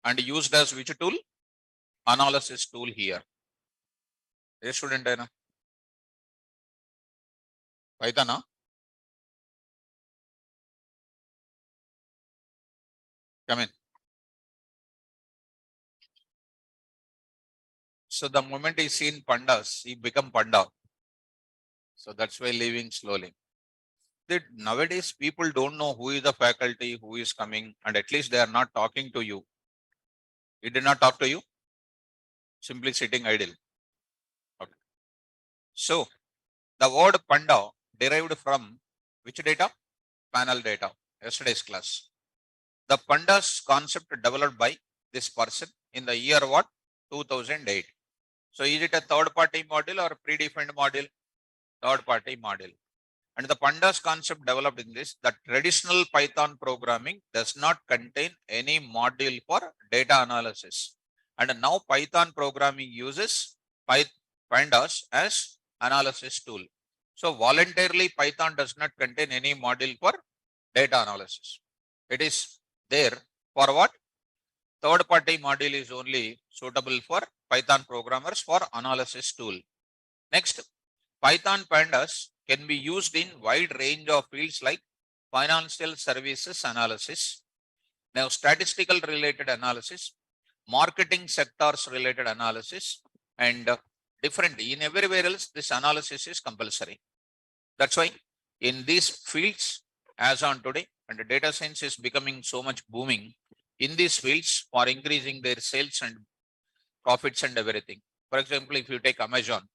and used as which tool? Analysis tool here. Yes, student, Python. Come in. So the moment he seen pandas, he become panda. So that's why leaving slowly. That nowadays people don't know who is the faculty, who is coming, and at least they are not talking to you. He did not talk to you, simply sitting idle. Okay. So the word panda derived from which data? Panel data, yesterday's class. The pandas concept developed by this person in the year what? 2008. So is it a third party model or predefined model? Third party model. And the pandas concept developed in this, the traditional Python programming does not contain any module for data analysis. And now Python programming uses pandas as analysis tool. So voluntarily Python does not contain any module for data analysis. It is there for what? Third party module is only suitable for Python programmers for analysis tool. Next, Python pandas can be used in wide range of fields like financial services analysis, now statistical related analysis, marketing sectors related analysis, and different. In everywhere else, this analysis is compulsory. That's why in these fields, as on today, and the data science is becoming so much booming in these fields for increasing their sales and profits and everything. For example, if you take Amazon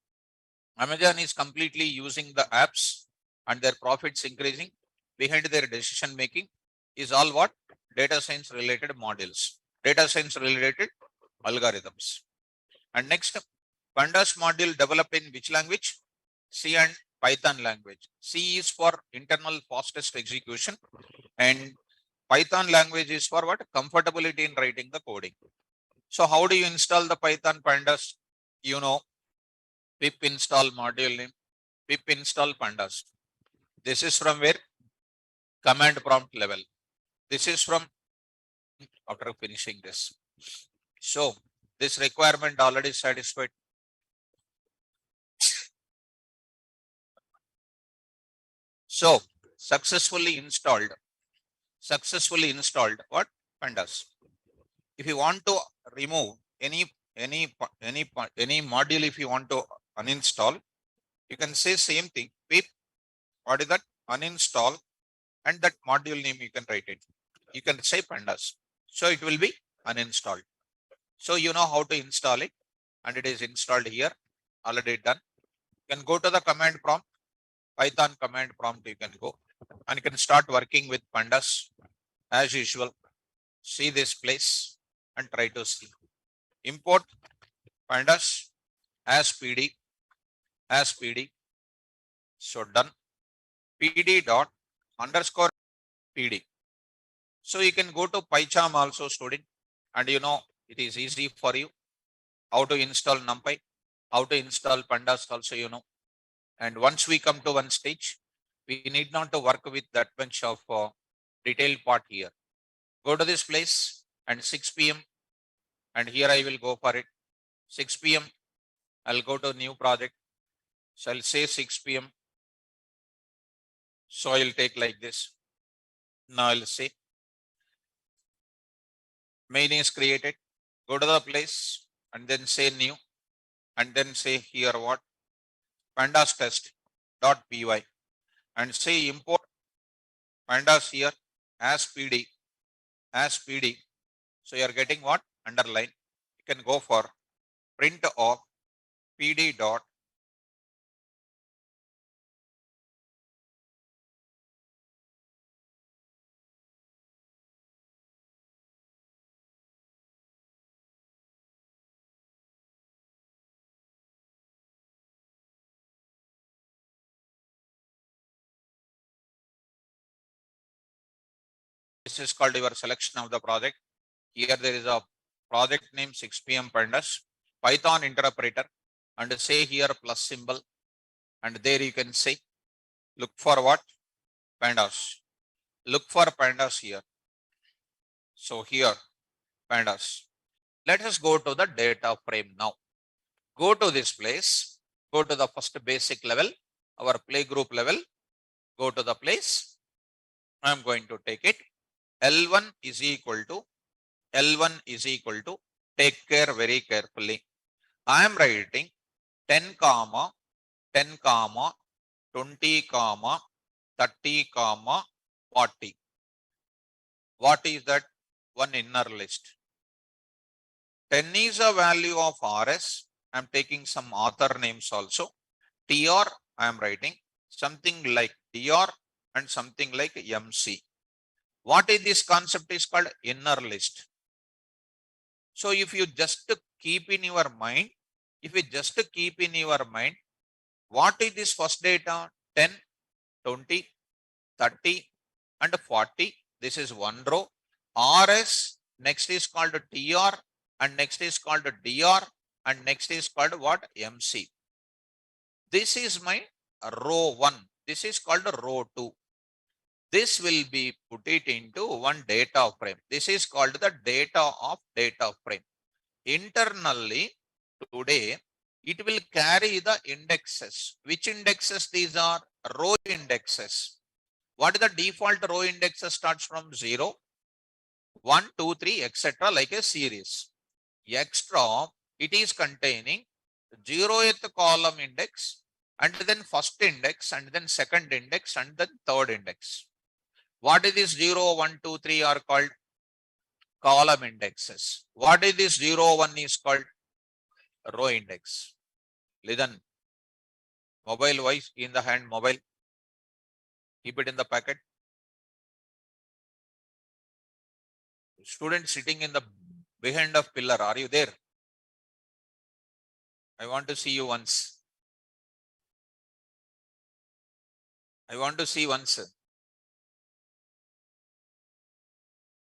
is completely using the apps and their profits increasing. Behind their decision making is all what? Data science related models, data science related algorithms. And next, Pandas module developed in which language? C and Python language. C is for internal fastest execution and Python language is for what? Comfortability in writing the coding. So how do you install the Python Pandas? You know, pip install module name, pip install pandas. This is from where? Command prompt level. This is from after finishing this. So this requirement already satisfied. So successfully installed what? Pandas. If you want to remove any module, if you want to uninstall, you can say same thing. Pip, what is that? Uninstall, and that module name you can write it. You can say pandas. So it will be uninstalled. So you know how to install it, and it is installed here, already done. You can go to the command prompt, Python command prompt, you can go and you can start working with pandas as usual. See this place and try to see. Import pandas as PD, So done. PD dot underscore PD. So you can go to PyCharm also, student, and you know it is easy for you how to install NumPy, how to install pandas also, you know. And once we come to one stage, we need not to work with that bunch of detailed part here. Go to this place and 6 p.m. and here I will go for it. 6 p.m. I'll go to new project. So I'll say 6 p.m. So I'll take like this. Now I'll say main is created. Go to the place and then say new and then say here what? Pandas test dot py and say import pandas here as PD. So you are getting what? Underline. You can go for print of PD dot this is called your selection of the project. Here there is a project name 6 p.m. Pandas, Python interpreter, and say here plus symbol. And there you can say, look for what? Pandas. Look for pandas here. So here, Pandas. Let us go to the data frame now. Go to this place, go to the first basic level, our playgroup level, go to the place. I am going to take it. L1 is equal to, L1 is equal to, take care very carefully. I am writing 10 comma, 10 comma, 20 comma, 30 comma, 40. What is that? One inner list. 10 is a value of RS. I am taking some author names also. TR, I am writing something like DR and something like MC. What is this concept is called inner list. So if you just keep in your mind, what is this first data? 10, 20, 30 and 40. This is one row. RS, next is called TR and next is called DR and next is called what? MC. This is my row 1. This is called row 2. This will be put it into one data frame. This is called the data of data frame. Internally, today, it will carry the indexes. Which indexes these are? Row indexes. What is the default row indexes? Starts from 0, 1, 2, 3, etc. like a series. Extra, it is containing 0th column index and then first index and then second index and then third index. What is this 0, 1, 2, 3 are called? Column indexes. What is this 0, 1 is called? Row index. Listen, mobile voice in the hand, mobile. Keep it in the packet. Student sitting in the behind of pillar, are you there? I want to see you once. I want to see once.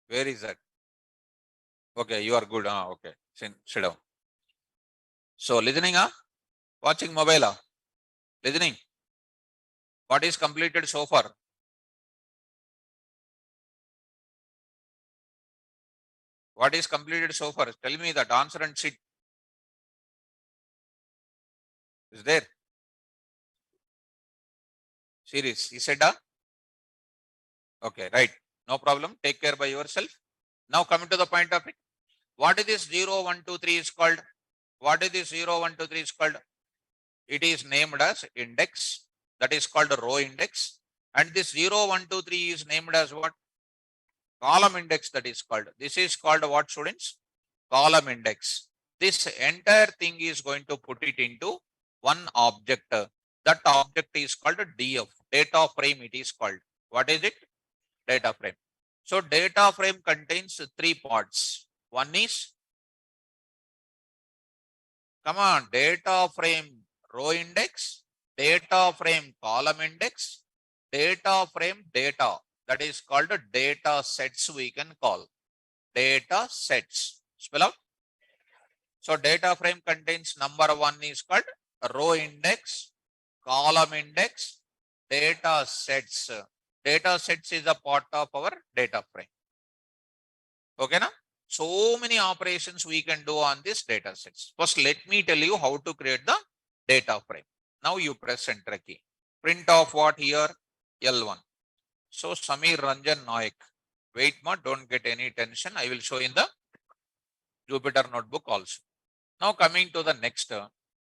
Where is that? Okay, you are good. Okay, sit down. So listening, watching mobile, listening. What is completed so far? What is completed so far? Tell me that answer and sit. Is there? Series. He said, okay, right. No problem. Take care by yourself. Now coming to the point of it. What is this 0, 1, 2, 3 is called? What is this 0, 1, 2, 3 is called? It is named as index. That is called row index. And this 0, 1, 2, 3 is named as what? Column index, that is called. This is called what, students? Column index. This entire thing is going to put it into one object. That object is called DF. Data frame it is called. What is it? Data frame. So data frame contains 3 parts. One is, come on, data frame row index, data frame column index, data frame data. That is called data sets, we can call. Data sets. Spell out. So data frame contains number 1 is called row index, column index, data sets. Data sets is a part of our data frame. Okay, na? So many operations we can do on this data sets. First, let me tell you how to create the data frame. Now you press enter key. Print off what here? L1. So Samir Ranjan Naik. Wait, don't get any tension. I will show in the Jupyter notebook also. Now coming to the next,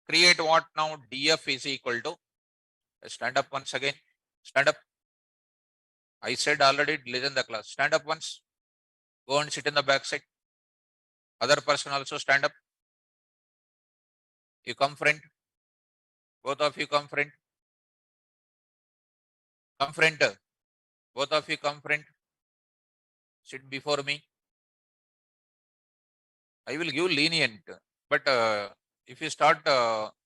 create what now? DF is equal to, stand up once again. Stand up. I said already, listen the class. Stand up once. Go and sit in the back side. Other person also stand up. You come front. Both of you come front. Come front. Both of you come front. Sit before me. I will give lenient. But if you start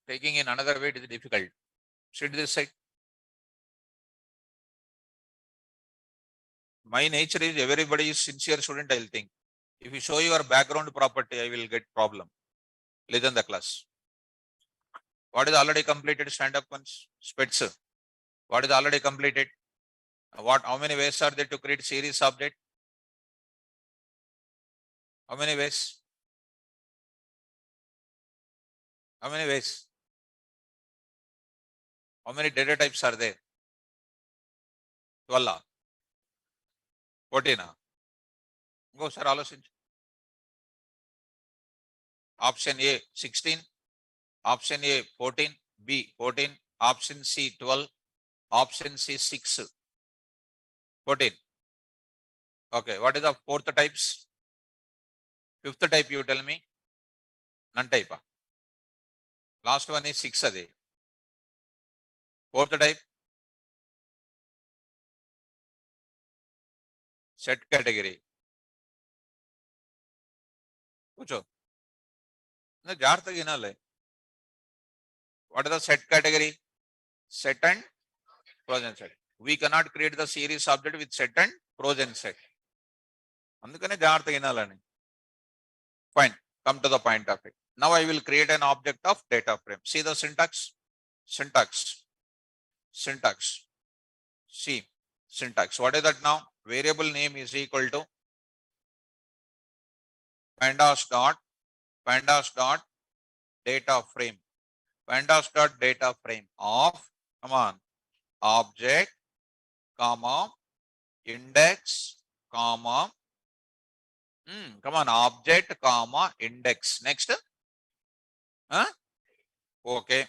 taking in another way, it is difficult. Sit this side. My nature is everybody is sincere student, I will think. If you show your background property, I will get problem. Listen the class. What is already completed? Stand up once. Spets. What is already completed? How many ways are there to create series object? How many ways? How many ways? How many data types are there? 12. 14. Go, sir, ఆలోచించు. Option A 16, option A 14, B 14, option C 12, option C 6, 14. Okay, what is the fourth types? Fifth type you tell me. None type. Last one is 6 adi. Fourth type, set category. కూర్చో. జాగ్రత్తగా వినాలి. What is the set category? Set and frozen set. We cannot create the series object with set and frozen set. అందుకనే జాగ్రత్తగా వినాలని. Fine. Come to the point of it. Now I will create an object of data frame. See the syntax? Syntax. See syntax. What is that now? Variable name is equal to pandas dot data frame. Pandas dot data frame of, come on, object, comma, index, comma, come on, object, comma, index. Next. Okay.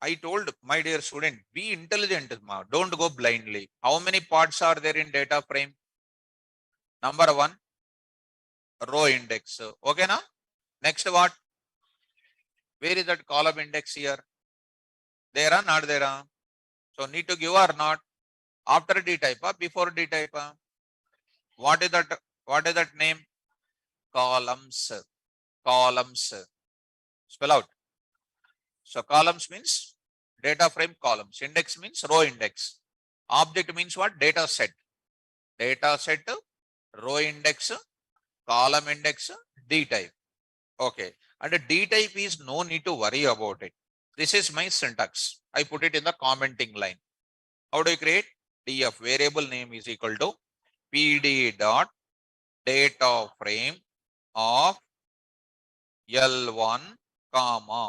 I told my dear student, be intelligent, don't go blindly. How many parts are there in data frame? Number 1, row index. Okay, now? Next what? Where is that column index here? There or not there? So need to give or not? After D type, before D type? What is that name? Columns. Spell out. So columns means data frame columns. Index means row index. Object means what? Data set. Row index, column index, D type. Okay. And D type is no need to worry about it. This is my syntax. I put it in the commenting line. How do you create? df variable name is equal to pd dot data frame of L1, comma.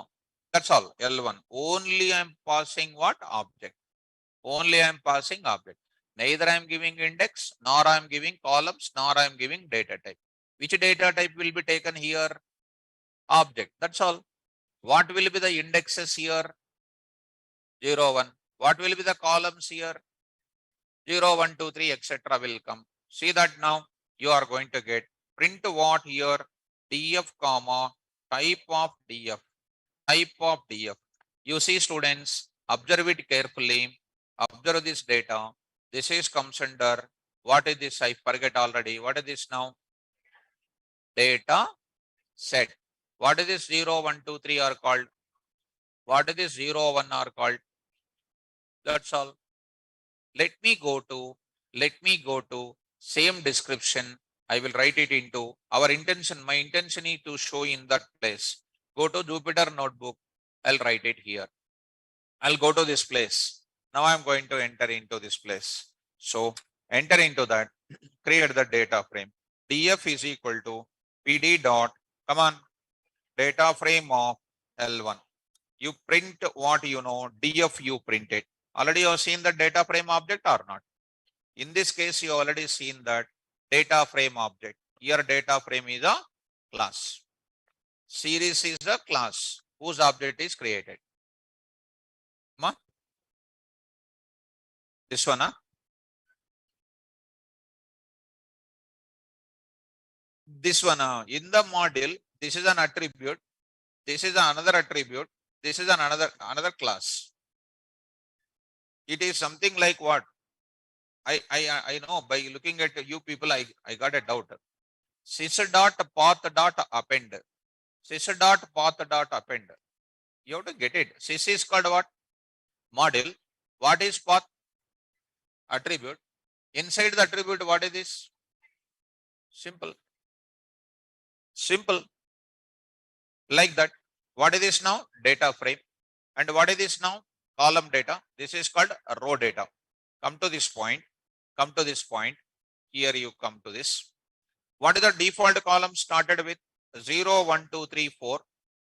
That's all. L1. Only I am passing what? Object. Only I am passing object. Neither I am giving index, nor I am giving columns, nor I am giving data type. Which data type will be taken here? Object. That's all. What will be the indexes here? 0, 1. What will be the columns here? 0, 1, 2, 3, etc. will come. See that now you are going to get print what here? df, comma, type of df. You see, students, observe it carefully. Observe this data. This is comes under, what is this? I forget already. What is this now? Data set. What is this 0, 1, 2, 3 are called? What is this 0, 1 are called? That's all. Let me go to same description. I will write it into our intention. My intention is to show in that place. Go to Jupyter notebook. I'll write it here. I'll go to this place. Now I'm going to enter into this place. So enter into that, create the data frame. df is equal to pd dot, come on, data frame of L1. You print what you know, df you print it. Already you have seen the data frame object or not? In this case, you already seen that data frame object. Here data frame is a class. Series is a class whose object is created. This one, this one, in the module, this is an attribute. This is another attribute. This is another class. It is something like what? I know by looking at you people, I got a doubt. Sys dot path dot append. Sys dot path dot append. You have to get it. Sys is called what? Module. What is path? Attribute. Inside the attribute, what is this? Simple. Like that. What is this now? Data frame. And what is this now? Column data. This is called row data. Come to this point. Here you come to this. What is the default column started with? 0, 1, 2, 3, 4,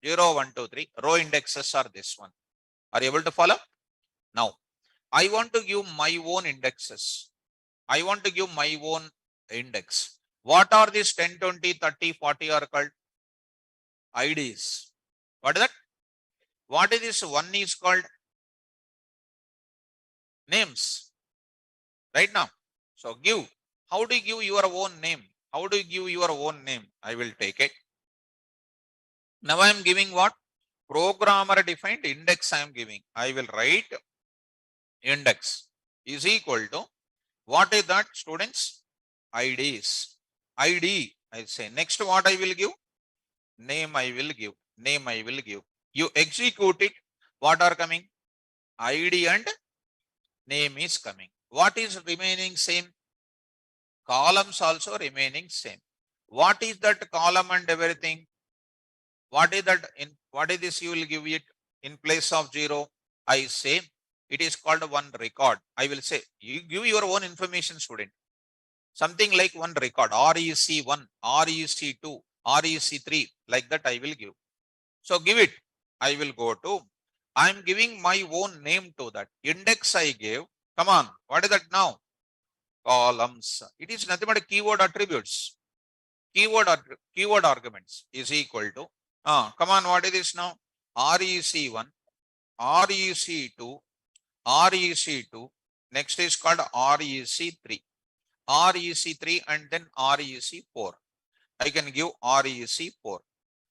0, 1, 2, 3. Row indexes are this one. Are you able to follow? Now, I want to give my own indexes. I want to give my own index. What are these 10, 20, 30, 40 are called? IDs. What is that? What is this one is called? Names. Right now. So give. How do you give your own name? How do you give your own name? I will take it. Now I am giving what? Programmer defined index I am giving. I will write index is equal to, what is that, students? IDs. ID I say. Next what I will give? Name I will give. Name I will give. You execute it. What are coming? ID and name is coming. What is remaining same? Columns also remaining same. What is that column and everything? What is that? What is this? You will give it in place of 0. I say it is called one record. I will say you give your own information, student. Something like one record, REC1, REC2, REC3, like that I will give. So give it. I will go to, I am giving my own name to that. Index I gave. Come on. What is that now? Columns. It is nothing but keyword attributes. Keyword arguments is equal to, come on, what is this now? REC1, REC2, REC2, next is called REC3, REC3 and then REC4. I can give REC4.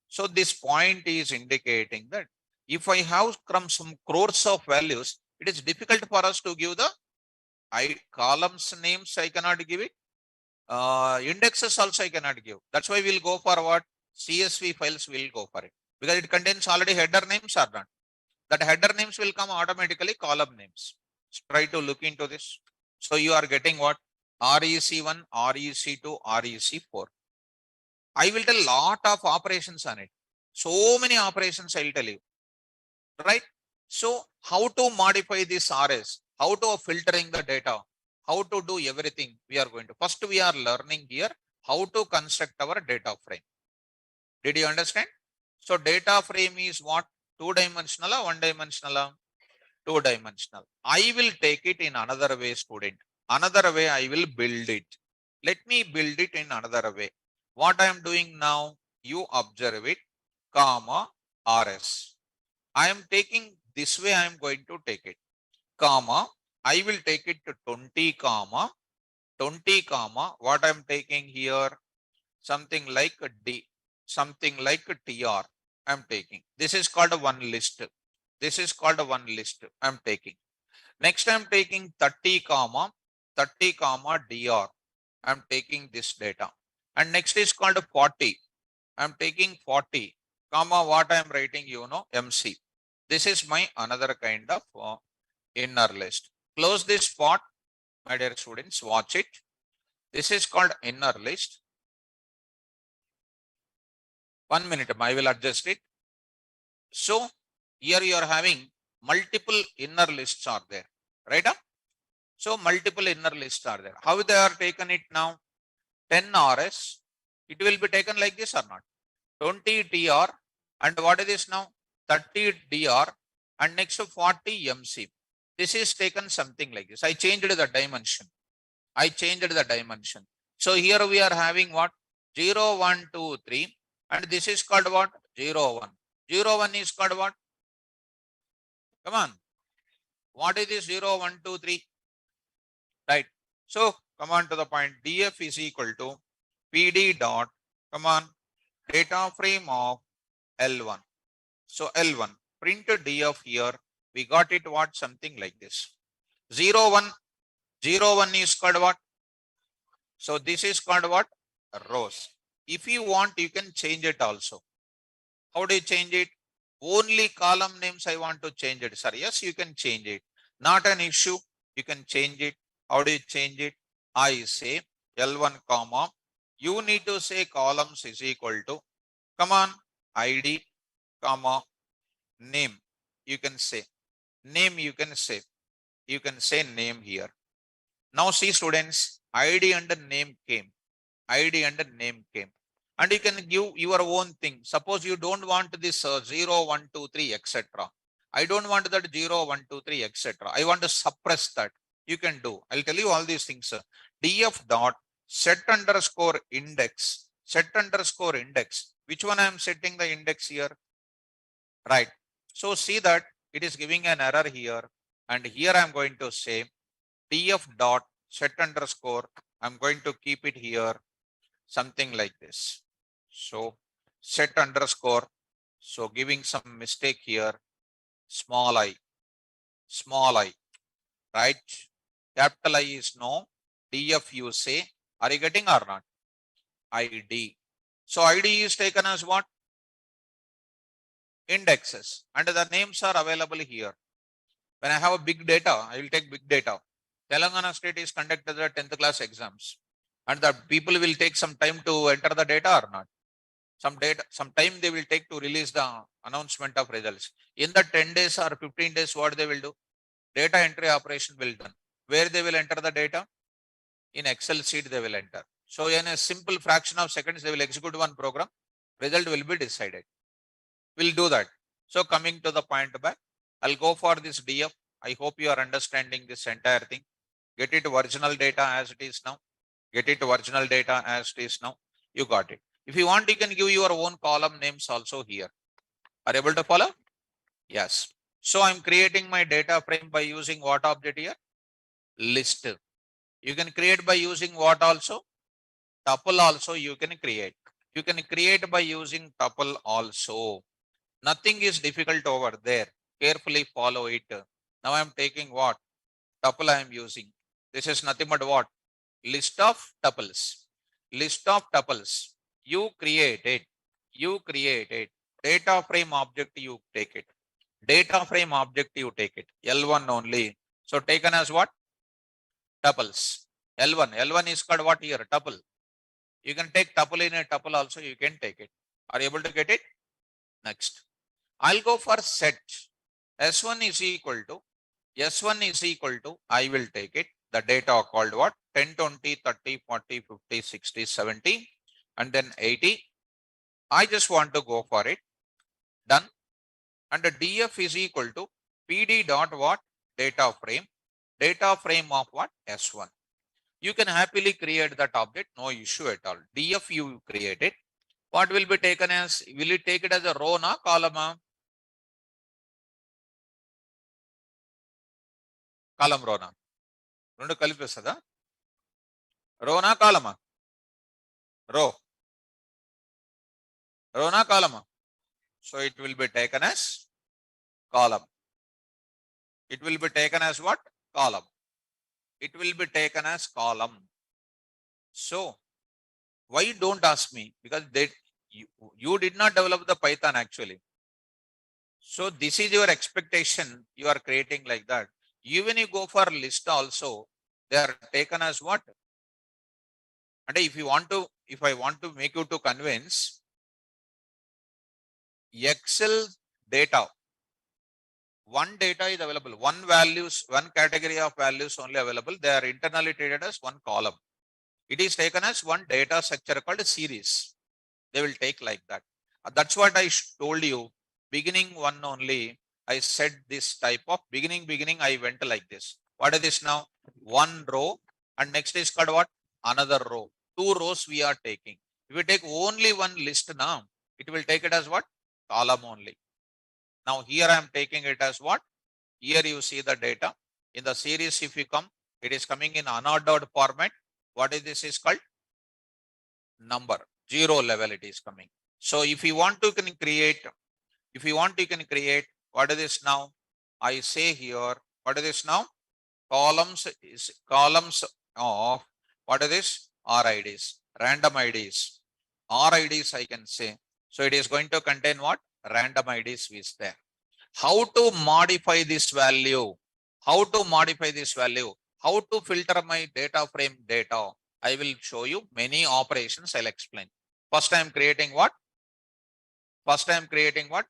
So this point is indicating that if I have some crores of values, it is difficult for us to give the columns names. I cannot give it. Indexes also I cannot give. That's why we'll go for what? CSV files will go for it, because it contains already header names or not. That header names will come automatically column names. So try to look into this. So you are getting what? REC1, REC2, REC4. I will tell lot of operations on it. So many operations I will tell you. Right? So how to modify this RS? How to filtering the data? How to do everything we are going to. First we are learning here how to construct our data frame. Did you understand? So data frame is what? Two-dimensional or one-dimensional? Two-dimensional. I will take it in another way, student. Another way I will build it. Let me build it in another way. What I am doing now, you observe it, comma, RS. I am taking this way, I am going to take it, comma, I will take it to 20, comma, 20, comma, what I am taking here, something like a D, something like a TR, I am taking. This is called a one list. This is called a one list I am taking. Next I am taking 30, comma, 30, comma, DR. I am taking this data. And next is called 40. I am taking 40, comma, what I am writing, MC. This is my another kind of inner list. Close this spot, my dear students, watch it. This is called inner list. 1 minute, I will adjust it. So here you are having multiple inner lists are there, right? So multiple inner lists are there. How they are taken it now? 10 RS, it will be taken like this or not? 20 TR, and what is this now? 30 DR, and next to 40 MC. This is taken something like this. I changed the dimension. I changed the dimension. So here we are having what? 0, 1, 2, 3, and this is called what? 0, 1. 0, 1 is called what? Come on. What is this 0, 1, 2, 3? Right. So come on to the point. DF is equal to PD dot, come on, data frame of L1. So L1, print DF here. We got it what? Something like this. 0, 1. 0, 1 is called what? So this is called what? Rows. If you want, you can change it also. How do you change it? Only column names I want to change it. Sir, yes, you can change it. Not an issue. You can change it. How do you change it? I say L1, comma. You need to say columns is equal to, come on, ID, comma, name. You can say name. You can say name here. Now see, students, ID and name came. ID and name came. And you can give your own thing. Suppose you don't want this 0, 1, 2, 3, etc. I don't want that 0, 1, 2, 3, etc. I want to suppress that. You can do. I'll tell you all these things. df dot set underscore index. Set underscore index. Which one I am setting the index here? Right. So see that it is giving an error here. And here I'm going to say df dot set underscore. I'm going to keep it here something like this. So set underscore. So giving some mistake here. Small I. Right? Capital I is no. df you say. Are you getting or not? ID. So ID is taken as what? Indexes. And the names are available here. When I have a big data, I will take big data. Telangana state is conducted the 10th class exams. And the people will take some time to enter the data or not. Some time they will take to release the announcement of results. In the 10 days or 15 days, what they will do? Data entry operation will done. Where they will enter the data? In Excel sheet they will enter. So in a simple fraction of seconds, they will execute one program. Result will be decided. We'll do that. So coming to the point back, I'll go for this DF. I hope you are understanding this entire thing. Get it original data as it is now. Get it original data as it is now. You got it. If you want, you can give your own column names also here. Are you able to follow? Yes. So I'm creating my data frame by using what object here? List. You can create by using what also? Tuple also you can create. You can create by using tuple also. Nothing is difficult over there. Carefully follow it. Now I'm taking what? Tuple I am using. This is nothing but what? List of tuples. List of tuples. You create it. You create it. Data frame object you take it. Data frame object you take it. L1 only. So taken as what? Tuples. L1. L1 is called what here? Tuple. You can take tuple in a tuple also. You can take it. Are you able to get it? Next. I'll go for set. S1 is equal to, I will take it. The data called what? 10, 20, 30, 40, 50, 60, 70, and then 80. I just want to go for it. Done. And the DF is equal to PD dot what? Data frame. Data frame of what? S1. You can happily create that object. No issue at all. DF you create it. What will be taken as? Will it take it as a row na column? Column row na. Rendu kalipesada. Row na column? Row. Row na column? So it will be taken as column. It will be taken as what? Column. It will be taken as column. So why don't ask me? Because you did not develop the Python actually. So this is your expectation. You are creating like that. Even you go for list also, they are taken as what? And if I want to make you to convince, Excel data, one data is available, one category of values only available. They are internally treated as one column. It is taken as one data structure called a series. They will take like that. That's what I told you. Beginning one only, I said this type of beginning, I went like this. What is this now? One row, and next is called what? Another row. Two rows we are taking. If we take only one list now, it will take it as what? Column only. Now here I am taking it as what? Here you see the data. In the series, if you come, it is coming in unordered format. What is this is called? Number. 0 level it is coming. So if you want to can create, what is this now? I say here, what is this now? Columns of what is this? RIDs, random IDs. RIDs I can say. So it is going to contain what? Random IDs is there. How to modify this value? How to modify this value? How to filter my data frame data? I will show you many operations. I'll explain. First I am creating what?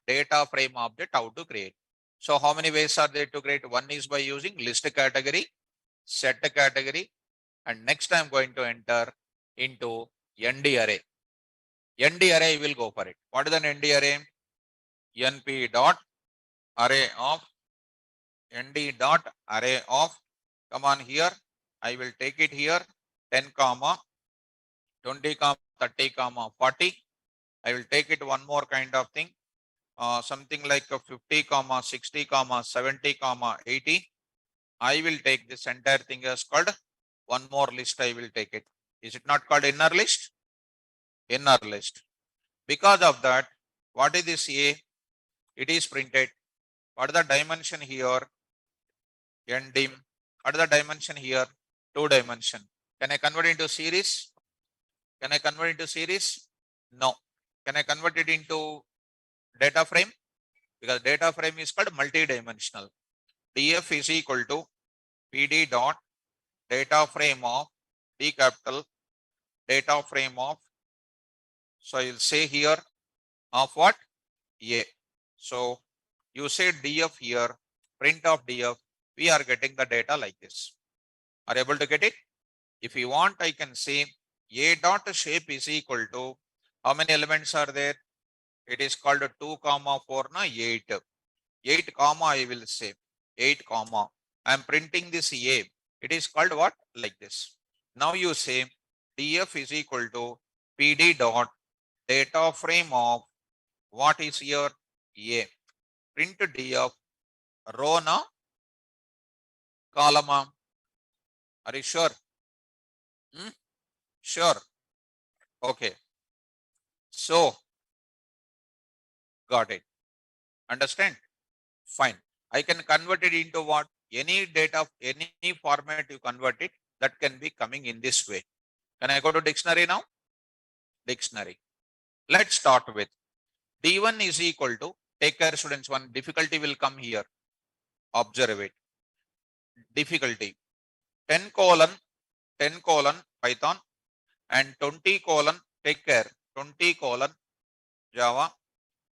Data frame object, how to create. So how many ways are there to create? One is by using list category, set category, and next I am going to enter into ND array. ND array will go for it. What is an ND array? NP dot array of ND dot array of, come on here, I will take it here 10 comma 20 comma 30 comma 40. I will take it one more kind of thing, something like a 50 comma 60 comma 70 comma 80. I will take this entire thing as called one more list. I will take it. Is it not called inner list? Inner list. Because of that, what is this A? It is printed. What is the dimension here? NDIM. What is the dimension here? 2 dimension. Can I convert it into series? Can I convert it into series? No. Can I convert it into data frame? Because data frame is called multi-dimensional. DF is equal to PD dot data frame of D capital data frame of, so I will say here of what? A. So you say DF here, print of DF, we are getting the data like this. Are you able to get it? If you want, I can say A dot shape is equal to, how many elements are there? It is called 2 comma 4 na 8. 8 comma I will say 8 comma. I am printing this A. It is called what? Like this. Now you say DF is equal to PD dot data frame of what is here? A. Print DF row na column. Are you sure? Sure. Okay. So got it. Understand? Fine. I can convert it into what? Any data, any format you convert it, that can be coming in this way. Can I go to dictionary now? Dictionary. Let's start with D1 is equal to, take care students, one difficulty will come here. Observe it. Difficulty 10 colon Python and 20 colon, take care, 20 colon Java,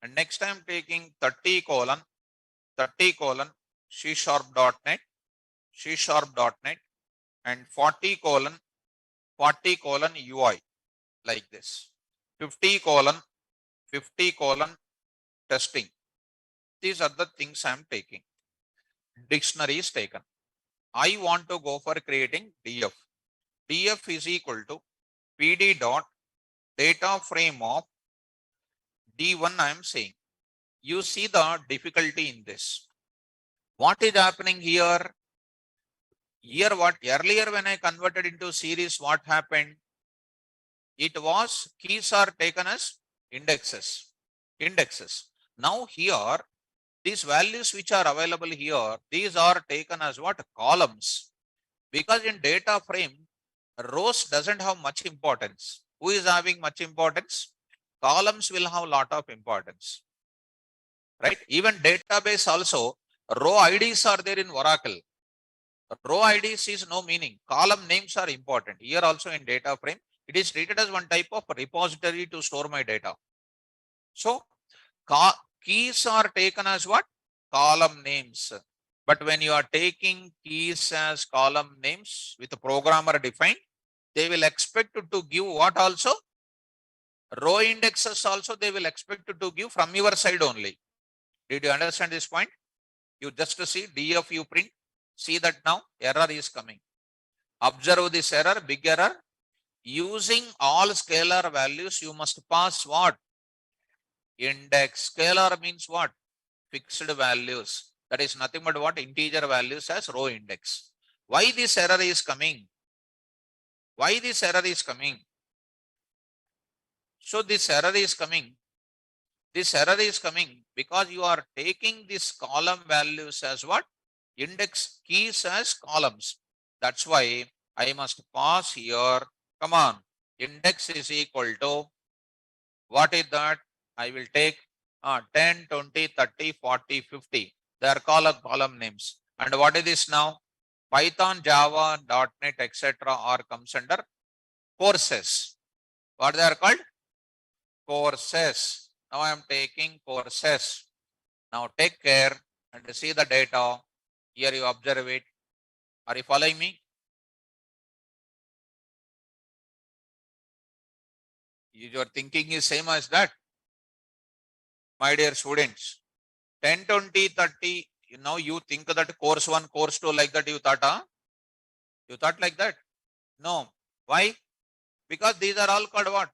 and next time taking 30 colon C#.NET, and 40 colon UI, like this. 50 colon testing. These are the things I am taking. Dictionary is taken. I want to go for creating DF. DF is equal to PD dot data frame of D1 I am saying. You see the difficulty in this. What is happening here? Here what? Earlier when I converted into series, what happened? It was keys are taken as indexes. Now here, these values which are available here, these are taken as what? Columns. Because in data frame, rows doesn't have much importance. Who is having much importance? Columns will have lot of importance. Right? Even database also, row IDs are there in Oracle. Row IDs is no meaning. Column names are important. Here also in data frame, it is treated as one type of repository to store my data. So keys are taken as what? Column names. But when you are taking keys as column names with a programmer defined, they will expect to give what also? Row indexes also they will expect to give from your side only. Did you understand this point? You just see DF you print. See that now error is coming. Observe this error, big error. Using all scalar values, you must pass what? Index. Scalar means what? Fixed values. That is nothing but what? Integer values as row index. Why this error is coming? Why this error is coming? So this error is coming. This error is coming because you are taking this column values as what? Index keys as columns. That's why I must pass here. Come on. Index is equal to, what is that? I will take 10, 20, 30, 40, 50. They are column names. And what is this now? Python, Java, .NET, etc. are comes under courses. What they are called? Courses. Now I am taking courses. Now take care and see the data. Here you observe it. Are you following me? Your thinking is same as that. My dear students, 10, 20, 30, now you think that course 1, course 2 like that you thought, huh? You thought like that? No. Why? Because these are all called what?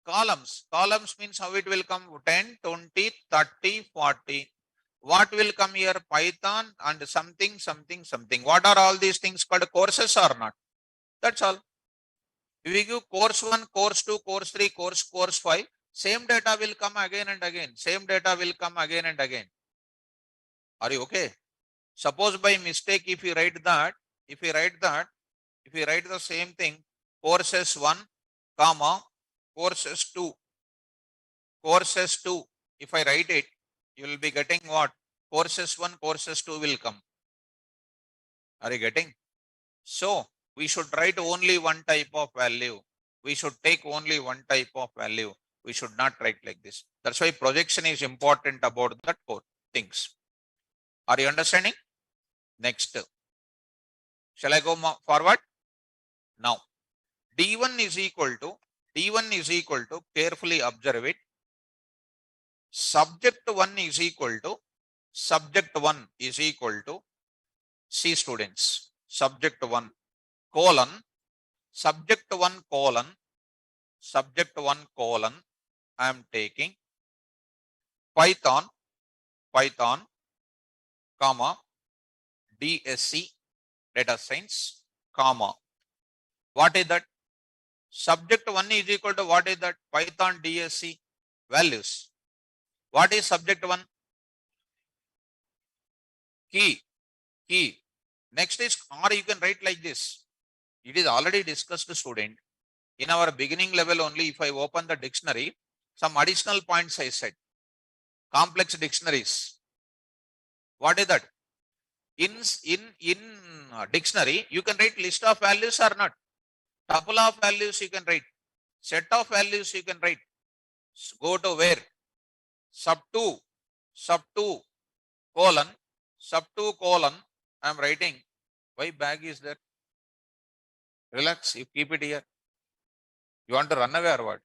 Columns. Columns means how it will come 10, 20, 30, 40. What will come here? Python and something, something, something. What are all these things called courses or not? That's all. If we give course 1, course 2, course 3, course 5, same data will come again and again. Same data will come again and again. Are you okay? Suppose by mistake, if you write the same thing, courses 1, comma, courses 2, if I write it, you will be getting what? Courses 1, courses 2 will come. Are you getting? So, we should write only one type of value. We should take only one type of value. We should not write like this. That's why projection is important about that core things. Are you understanding? Next. Shall I go forward? Now, D1 is equal to, carefully observe it. Subject 1 is equal to, C students, subject 1 colon, subject 1 colon, I am taking Python, comma, DSC, data science, comma. What is that? Subject 1 is equal to what is that? Python DSC values. What is subject 1? Key. Next is, or you can write like this. It is already discussed, student. In our beginning level only, if I open the dictionary, some additional points I said. Complex dictionaries. What is that? In dictionary, you can write list of values or not. Tuple of values you can write. Set of values you can write. Go to where? Sub 2, colon, I am writing. Why bag is there? Relax, you keep it here. You want to run away or what?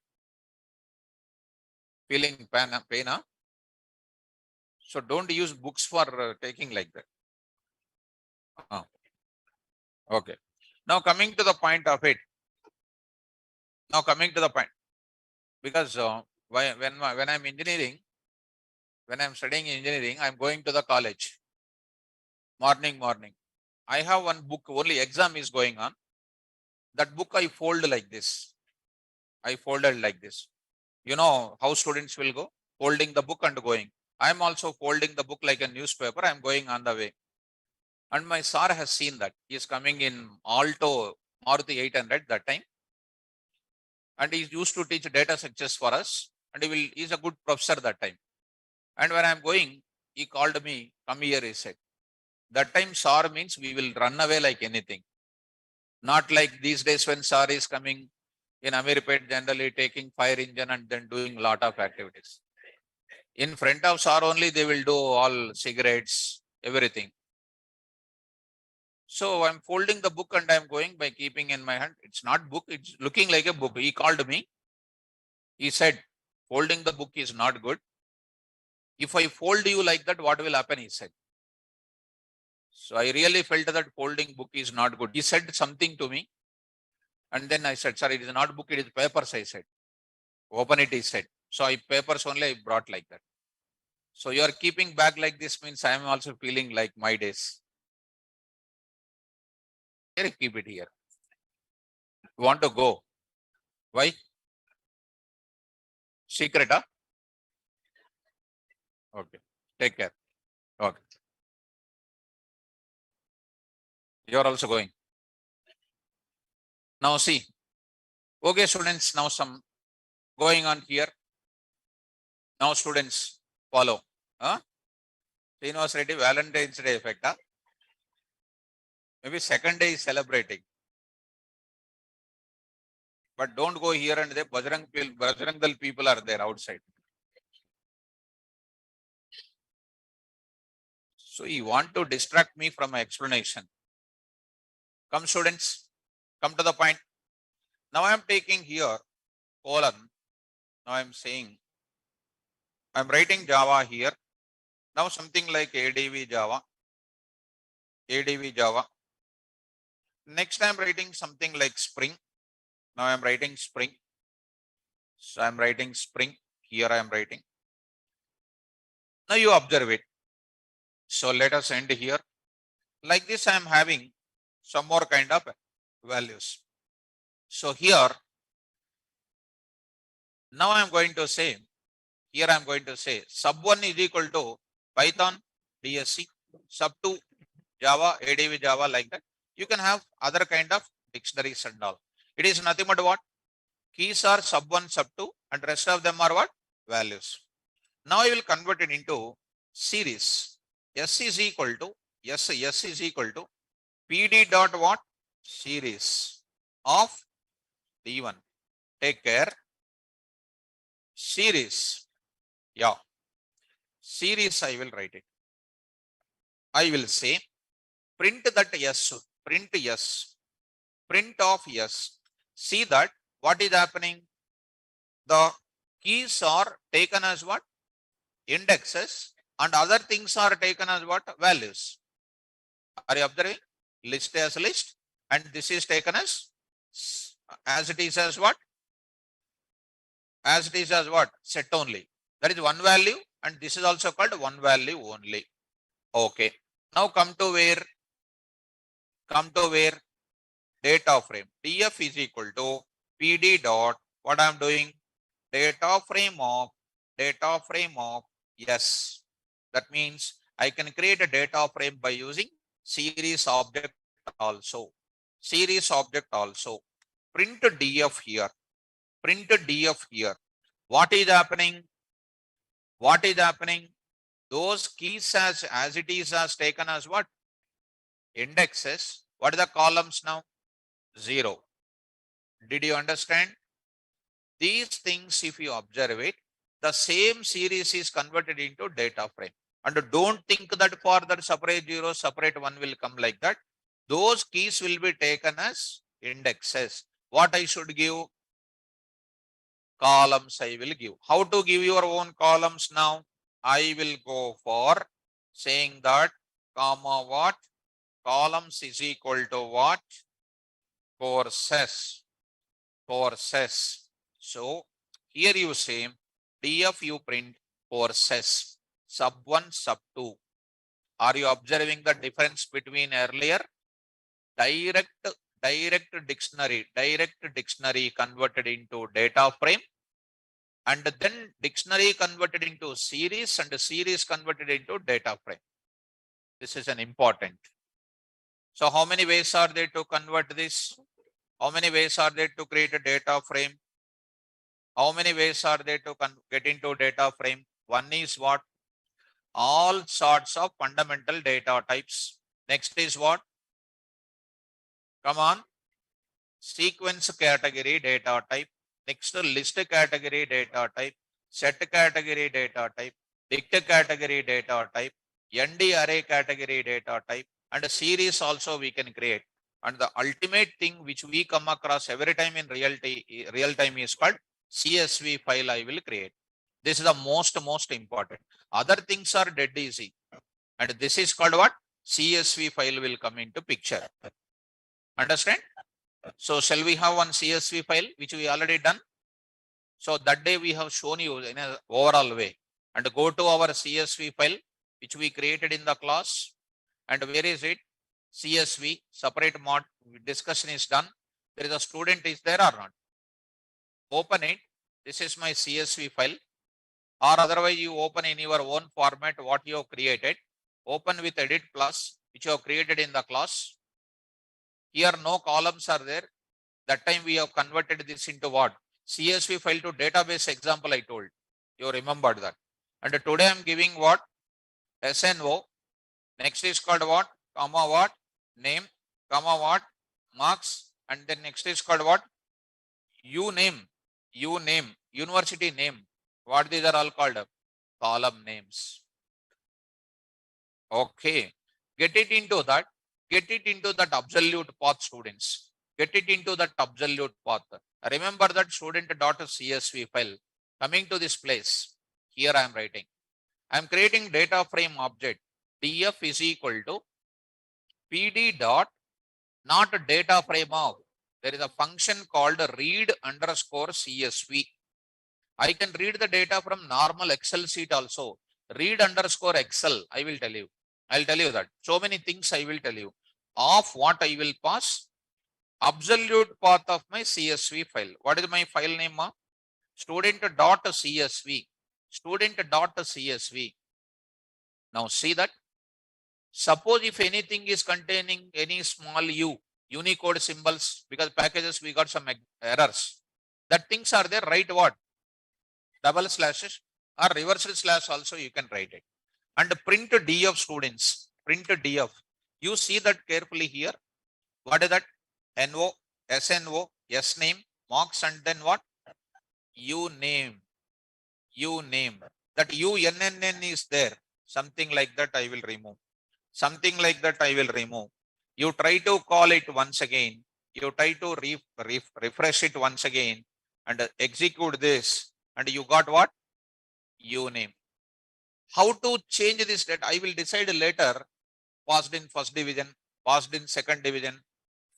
Feeling pain, huh? So don't use books for taking like that. Okay. Now coming to the point of it. Because when I'm engineering, when I'm studying engineering, I'm going to the college. Morning. I have one book, only exam is going on. That book I fold like this. I folded like this. You know how students will go? Folding the book and going. I'm also folding the book like a newspaper. I'm going on the way. And my sir has seen that. He is coming in Alto Maruti 800 that time. And he used to teach data structures for us. And he's a good professor that time. And when I'm going, he called me, come here, he said. That time SAR means we will run away like anything. Not like these days when SAR is coming in Amirpet, generally taking fire engine and then doing a lot of activities. In front of SAR only, they will do all cigarettes, everything. So I'm folding the book and I'm going by keeping in my hand. It's not book, it's looking like a book. He called me. He said, folding the book is not good. If I fold you like that, what will happen? He said. So I really felt that folding book is not good. He said something to me. And then I said, sir, it is not book, it is papers, I said. Open it, he said. So papers only I brought like that. So you are keeping back like this means I am also feeling like my days. Here, keep it here. You want to go? Why? Secret, huh? Okay. Take care. Okay. You are also going. Now see. Okay, students, now some going on here. Now students, follow. Huh? Srinivas Reddy, Valentine's Day effect. Huh? Maybe second day is celebrating. But don't go here and there. Bajrangal people are there outside. So you want to distract me from my explanation. Come students, come to the point. Now I am taking here colon. Now I'm saying, I'm writing Java here. Now something like ADV Java. Next I'm writing something like Spring. Now I'm writing Spring. So I'm writing Spring. Here I am writing. Now you observe it. So let us end here. Like this, I am having some more kind of values. So here, now I am going to say, here I am going to say sub1 is equal to Python DSC, sub2 Java, ADV Java, like that. You can have other kind of dictionaries and all. It is nothing but what? Keys are sub1, sub2, and rest of them are what? Values. Now I will convert it into series. S is equal to PD dot what? Series of D1. Take care. Series. Yeah. Series I will write it. I will say print that S. Print S. Print of S. See that what is happening? The keys are taken as what? Indexes, and other things are taken as what? Values. Are you observing? List as list, and this is taken as it is as what? As it is as what? Set only. That is one value, and this is also called one value only. Okay. Now come to where? Data frame. DF is equal to PD dot, what I am doing? Data frame of yes. That means I can create a data frame by using series object also. Print DF here. What is happening? Those keys as it is as taken as what? Indexes. What are the columns now? 0. Did you understand? These things, if you observe it, the same series is converted into data frame. And don't think that for that separate 0, separate 1 will come like that. Those keys will be taken as indexes. What I should give? Columns I will give. How to give your own columns now? I will go for saying that comma what? Columns is equal to what? Courses. So here you say DF you print courses sub1, sub2. Are you observing the difference between earlier? Direct dictionary converted into data frame, and then dictionary converted into series, and series converted into data frame. This is an important. So how many ways are there to convert this? How many ways are there to create a data frame? How many ways are there to get into data frame? One is what? All sorts of fundamental data types. Next is what? Come on. Sequence category data type. Next, list category data type. Set category data type. Dict category data type. ND array category data type. And a series also we can create. And the ultimate thing which we come across every time in real time is called CSV file I will create. This is the most important. Other things are dead easy. And this is called what? CSV file will come into picture. Understand? So shall we have one CSV file which we already done? So that day we have shown you in an overall way. And go to our CSV file which we created in the class. And where is it? CSV, separate mod discussion is done. There is a student is there or not? Open it. This is my CSV file. Or otherwise you open in your own format what you have created. Open with edit plus which you have created in the class. Here no columns are there. That time we have converted this into what? CSV file to database example I told. You remembered that. And today I am giving what? SNO. Next is called what? Comma what? Name. Comma what? Marks. And then next is called what? Name. University name. What these are all called? Column names. Okay. Get it into that absolute path, students. get it into that absolute path. Remember that student.csv file. Coming to this place, here I am writing. I am creating data frame object. df is equal to pd dot, not a data frame of. There is a function called read underscore csv. I can read the data from normal Excel sheet also. Read underscore Excel, I will tell you. I'll tell you that. So many things I will tell you. Of what I will pass? Absolute path of my CSV file. What is my file name? Student.csv. Student.csv. Now see that. Suppose if anything is containing any small Unicode symbols, because packages we got some errors. That things are there, write what? Double slashes or reversal slash also you can write it. And print df students. Print df. You see that carefully here. What is that? NO, SNO, S name, marks, and then what? U name. U name. That UNNN is there. Something like that I will remove. Something like that I will remove. You try to call it once again. You try to refresh it once again and execute this. And you got what? U name. How to change this data? I will decide later. Passed in first division, passed in second division,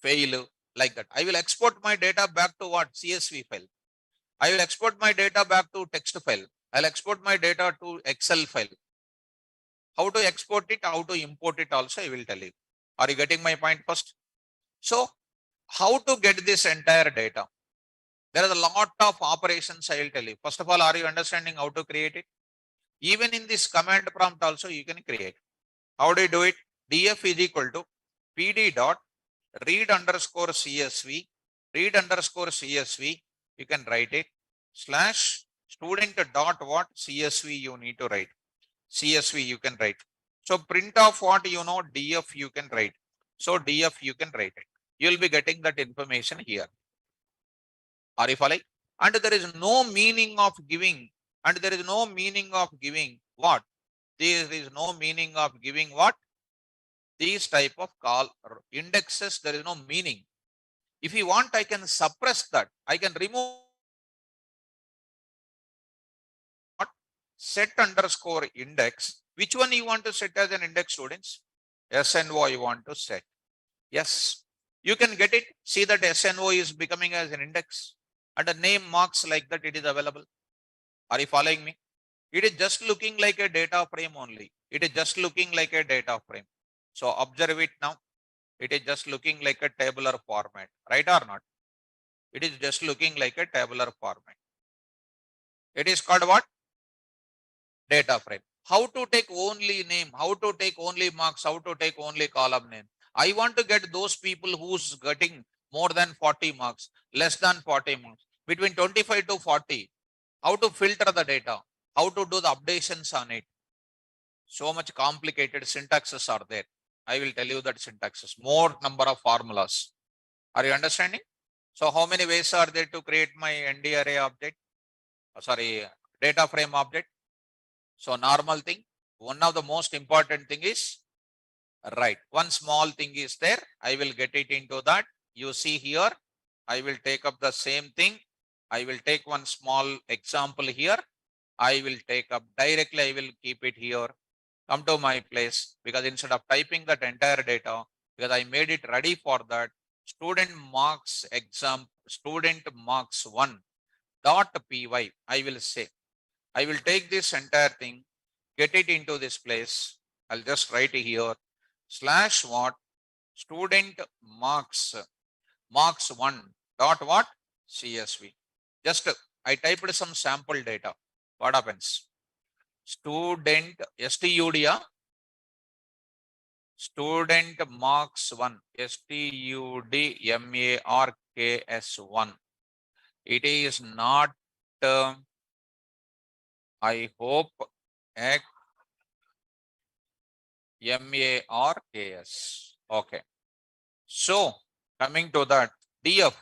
fail, like that. I will export my data back to what? CSV file. I will export my data back to text file. I'll export my data to Excel file. How to export it, how to import it also I will tell you. Are you getting my point first? So how to get this entire data? There is a lot of operations I will tell you. First of all, are you understanding how to create it? Even in this command prompt also you can create. How do you do it? df is equal to pd dot read underscore csv, read underscore csv, you can write it, slash student dot what? CSV you need to write. CSV you can write. So print of what you know, df you can write. So df you can write it. You will be getting that information here. Are you following? And there is no meaning of giving. And there is no meaning of giving what? There is no meaning of giving what? These type of call indexes, there is no meaning. If you want, I can suppress that. I can remove set underscore index. Which one you want to set as an index, students? SNO you want to set. Yes, you can get it. See that SNO is becoming as an index and a name marks like that it is available. Are you following me? It is just looking like a data frame only. It is just looking like a data frame. So observe it now. It is just looking like a tabular format, right or not? It is just looking like a tabular format. It is called what? Data frame. How to take only name, how to take only marks, how to take only column name. I want to get those people who's getting more than 40 marks, less than 40 marks, between 25 to 40. How to filter the data, how to do the updations on it. So much complicated syntaxes are there. I will tell you that syntaxes, more number of formulas. Are you understanding? So how many ways are there to create my ND array object? Sorry, data frame object. So normal thing, one of the most important thing is, right, one small thing is there. I will get it into that. You see here, I will take up the same thing. I will take one small example here. I will take up directly, I will keep it here. Come to my place, because instead of typing that entire data, because I made it ready for that, student marks exam, student marks 1 dot py, I will say. I will take this entire thing, get it into this place. I'll just write here, slash what? Student marks 1 dot what? CSV. Just I typed some sample data. What happens? Student STUD, student marks 1, STUDMARKS1. It is not, I hope, MARKS. Okay. So coming to that, DF,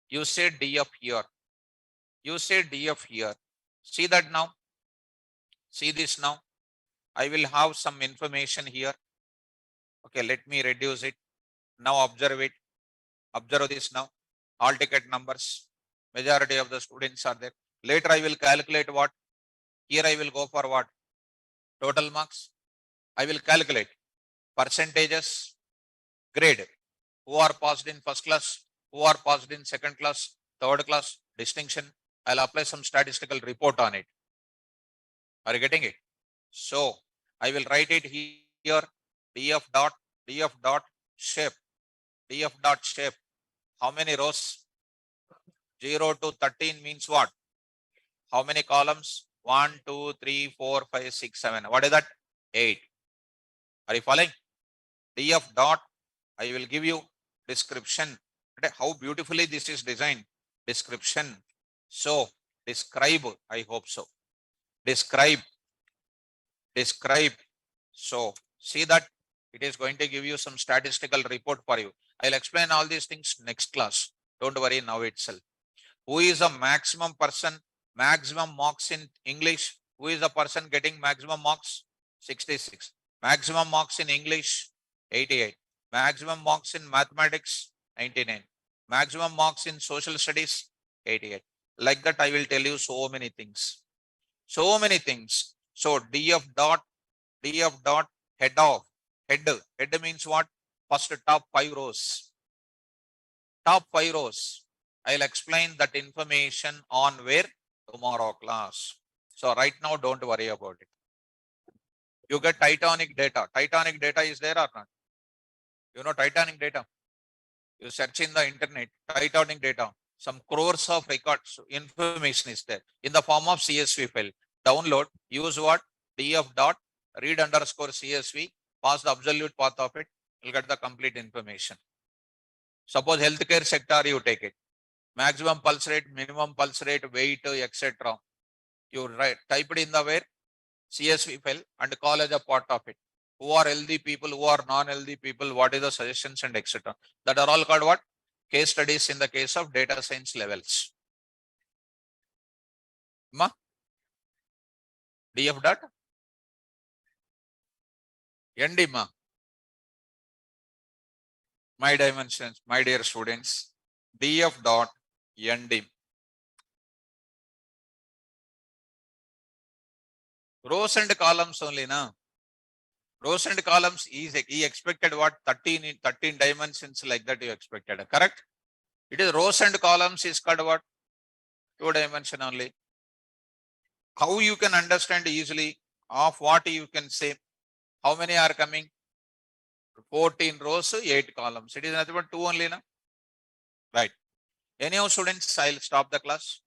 you say DF here. You say DF here. See that now? See this now? I will have some information here. Okay, let me reduce it. Now observe it. Observe this now. All ticket numbers. Majority of the students are there. Later I will calculate what? Here I will go for what? Total marks. I will calculate percentages, grade. Who are passed in first class? Who are passed in second class? Third class? Distinction. I'll apply some statistical report on it. Are you getting it? So I will write it here. df dot shape. df dot shape. How many rows? 0 to 13 means what? How many columns? 1, 2, 3, 4, 5, 6, 7. What is that? 8. Are you following? df dot. I will give you description. How beautifully this is designed. Description. So describe. I hope so. Describe. So see that it is going to give you some statistical report for you. I'll explain all these things next class. Don't worry now itself. Who is the maximum person, maximum marks in English? Who is the person getting maximum marks? 66. Maximum marks in English? 88. Maximum marks in mathematics? 99. Maximum marks in social studies? 88. Like that, I will tell you so many things. So many things. So df dot head of. Head means what? First top 5 rows. Top 5 rows. I'll explain that information on where? Tomorrow class. So right now, don't worry about it. You get Titanic data. Titanic data is there or not? You know Titanic data? You search in the internet, Titanic data. Some crores of records, information is there in the form of CSV file. Download, use what? df dot read underscore CSV, pass the absolute path of it, you'll get the complete information. Suppose healthcare sector, you take it. Maximum pulse rate, minimum pulse rate, weight, etc. You type it in the where? CSV file and call as a part of it. Who are healthy people, who are non-healthy people, what is the suggestions and etc. That are all called what? Case studies in the case of data science levels. Ma? df dot? ND ma? My dimensions, my dear students, df dot ND. Rows and columns only, na? Rows and columns he expected what? 13 dimensions like that you expected, correct? It is rows and columns is called what? 2 dimension only. How you can understand easily of what you can say? How many are coming? 14 rows, 8 columns. It is nothing but 2 only, na? Right. Anyhow, students, I'll stop the class.